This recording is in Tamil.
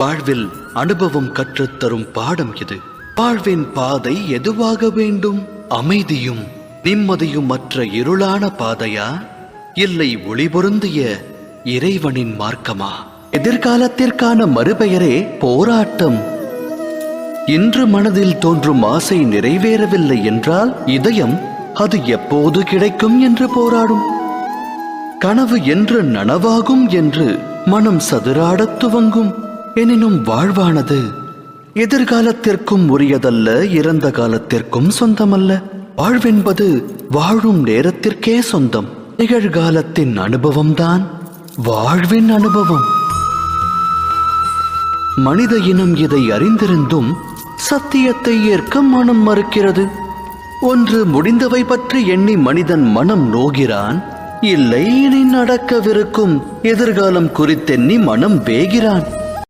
வாழ்வில் அனுபவம் கற்றுத்தரும் பாடம் இது. வாழ்வின் பாதை எதுவாக வேண்டும்? அமைதியும் நிம்மதியும் மற்ற இருளான பாதையா, இல்லை ஒளி பொருந்திய இறைவனின் மார்க்கமா? எதிர்காலத்திற்கான மறுபெயரே போராட்டம். இன்று மனதில் தோன்றும் ஆசை நிறைவேறவில்லை என்றால் இதயம் அது எப்போது கிடைக்கும் என்று போராடும். கனவு என்று நனவாகும் என்று மனம் சதுராடத் துவங்கும். எனினும் வாழ்வானது எதிர்காலத்திற்கும் உரியதல்ல, இறந்த காலத்திற்கும் சொந்தமல்ல. வாழ்வென்பது வாழும் நேரத்திற்கே சொந்தம். நிகழ்காலத்தின் அனுபவம்தான் வாழ்வின் அனுபவம். மனித இனம் இதை அறிந்திருந்தும் சத்தியத்தை ஏற்க மனம் மறுக்கிறது. ஒன்று முடிந்தவை பற்றி எண்ணி மனிதன் மனம் நோகிறான், இல்லை இனி நடக்கவிருக்கும் எதிர்காலம் குறித்தெண்ணி மனம் வேகிறான்.